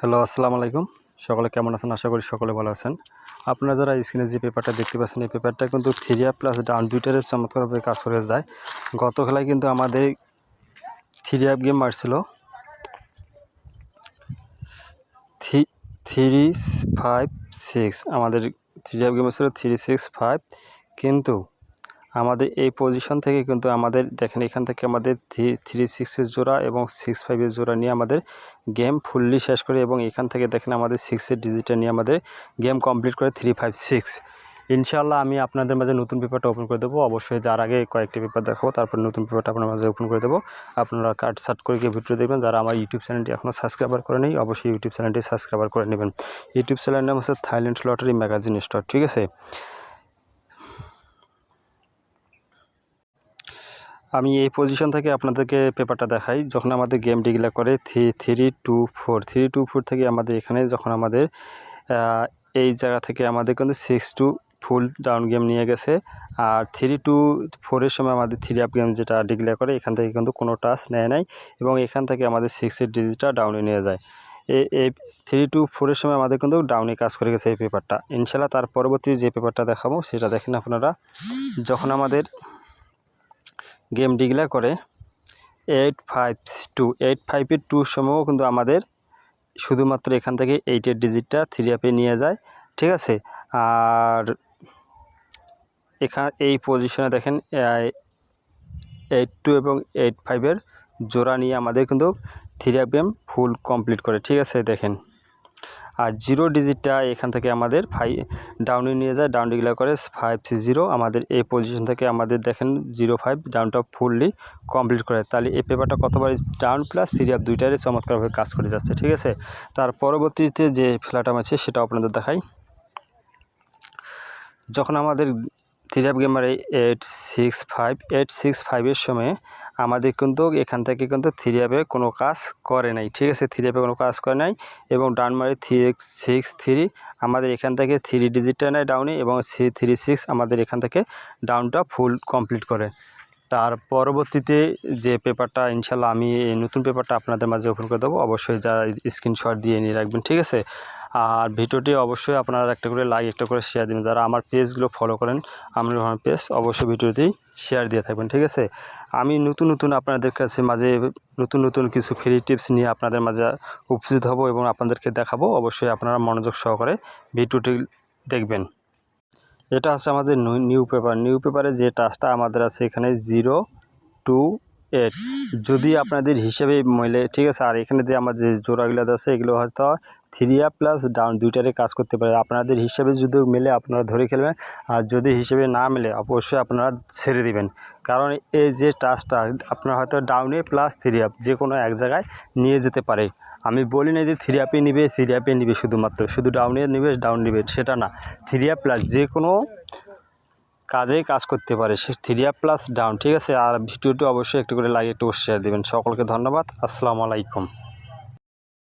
Hello, আসসালামু আলাইকুম। সকলে কেমন আছেন? আশা করি সকলে ভালো আছেন। আপনারা যারা স্ক্রিনে যে পেপারটা দেখতে পাচ্ছেন, এই পেপারটা কিন্তু থ্রি আপ প্লাস ডাউন দুইটারে চমৎকারভাবে কাজ করে যায়। গত খেলায় কিন্তু আমাদের থ্রি আপ গেম মারছিল 3-5-6। আমাদের থ্রি আপ গেম ছিল 3-6-5, কিন্তু আমাদের এই পজিশন থেকে কিন্তু আমাদের দেখেন এখান থেকে আমাদের 3-6-এর জোড়া এবং 6-5-এর জোড়া নিয়ে আমাদের গেম ফুললি শেষ করে, এবং এখান থেকে দেখেন আমাদের 6-এর ডিজিটটা নিয়ে আমাদের গেম কমপ্লিট করে 3-5-6। ইনশাআল্লাহ আমি আপনাদের মাঝে নতুন পেপারটা ওপেন করে দেবো। অবশ্যই যার আগে কয়েকটি পেপার দেখাবো, তারপর নতুন পেপারটা আপনার মাঝে ওপেন করে দেবো। আপনারা কাট সাট করে গিয়ে ভিডিও দেখবেন। যারা আমার ইউটিউব চ্যানেলটি এখনও সাবস্ক্রাইবার করে নেই, অবশ্যই ইউটিউব চ্যানেলটি সাবস্ক্রাইবার করে নেবেন। ইউটিউব চ্যানেলের নাম হচ্ছে থাইল্যান্ড লটারি ম্যাগাজিন স্টোর, ঠিক আছে? আমি এই পজিশন থেকে আপনাদেরকে পেপারটা দেখাই। যখন আমাদের গেম ডিক্লেয়ার করে 3-2-4 থেকে আমাদের এখানে যখন আমাদের এই জায়গা থেকে আমাদের কিন্তু 6-2 ফুল ডাউন গেম নিয়ে গেছে। আর 3-2-4-এর সময় আমাদের থ্রি আপ গেম যেটা ডিক্লেয়ার করে, এখান থেকে কিন্তু কোনো টাচ নেয় নাই, এবং এখান থেকে আমাদের 6-এর ডিজিটটা ডাউনে নিয়ে যায়। এই 3-2-4-এর সময় আমাদের কিন্তু ডাউনে কাজ করে গেছে এই পেপারটা। ইনশাল্লাহ তার পরবর্তী যে পেপারটা দেখাবো সেটা দেখেন আপনারা। যখন আমাদের গেম ডিক্লেয়ার করে 8-5-2 2 সময়ও কিন্তু আমাদের শুধুমাত্র এখান থেকে 8-এর ডিজিটটা থ্রি আপে নিয়ে যায়, ঠিক আছে? আর এই পজিশনে দেখেন 8-2 এবং 8-5-এর জোড়া নিয়ে আমাদের কিন্তু three up game full complete করে, ঠিক আছে? দেখেন, আর 0 ডিজিটটা এখান থেকে আমাদের ডাউনে নিয়ে যায়, ডাউন ডিক্লেয়ার করে 5-0। আমাদের এই পজিশন থেকে আমাদের দেখেন 0-5 ডাউনটা ফুললি কমপ্লিট করে। তাহলে এই পেপারটা কতবার ডাউন প্লাস থ্রি আপ দুইটারই চমৎকারভাবে কাজ করে যাচ্ছে, ঠিক আছে? তার পরবর্তীতে যে খেলাটা আছে সেটা আপনাদের দেখাই। যখন আমাদের থ্রি আপ গেমার 8-6-5-8-6-5-এর সময় আমাদের কিন্তু এখান থেকে কিন্তু থ্রি আপে কোনো কাজ করে নাই, ঠিক আছে? থ্রি আপে কোনো কাজ করে নাই, এবং ডাউন মারে 3-6-3 আমাদের এখান থেকে থ্রি ডিজিটটা নেয় ডাউনে, এবং 3-6 আমাদের এখান থেকে ডাউনটা ফুল কমপ্লিট করে। তার পরবর্তীতে যে পেপারটা ইনশাল্লাহ আমি এই নতুন পেপারটা আপনাদের মাঝে ওপেন করে দেবো। অবশ্যই যারা স্ক্রিনশট দিয়ে নিয়ে রাখবেন, ঠিক আছে? আর ভিডিওটি অবশ্যই আপনারা একটা করে লাইক, একটা করে শেয়ার দিবেন। যারা আমার পেজগুলো ফলো করেন, আমার পেজ, অবশ্যই ভিডিওটি শেয়ার দিয়ে থাকবেন, ঠিক আছে? আমি নতুন আপনাদের কাছে মাঝে নতুন কিছু ফ্রি টিপস নিয়ে আপনাদের মাঝে উপস্থিত হব এবং আপনাদেরকে দেখাবো। অবশ্যই আপনারা মনোযোগ সহকারে ভিডিওটি দেখবেন। এটা হচ্ছে আমাদের নিউ পেপারে যে টাচটা আমাদের আছে এখানে 0-2-8 যদি আপনাদের হিসেবে মিলে, ঠিক আছে? আর এখানে যে আমার যে জোড়াগুলো আছে এগুলো হয়তো থ্রি আপ প্লাস ডাউন দুইটারে কাজ করতে পারে। আপনাদের হিসেবে যদি মেলে আপনারা ধরে খেলবেন, আর যদি হিসেবে না মেলে অবশ্যই আপনারা ছেড়ে দিবেন। কারণ এই যে টাচটা আপনার হয়তো ডাউনে প্লাস থ্রি আপ যে কোনো এক জায়গায় নিয়ে যেতে পারে। আমি বলি না যে থ্রি আপে নিবে শুধু ডাউনে নিবে, ডাউন নিবে, সেটা না। থ্রি আপ প্লাস যে কোনো কাজেই কাজ করতে পারে সে থ্রি আপ প্লাস ডাউন, ঠিক আছে? আর ভিডিওটি অবশ্যই একটু করে লাইক, একটু শেয়ার দেবেন। সকলকে ধন্যবাদ। আসসালামু আলাইকুম।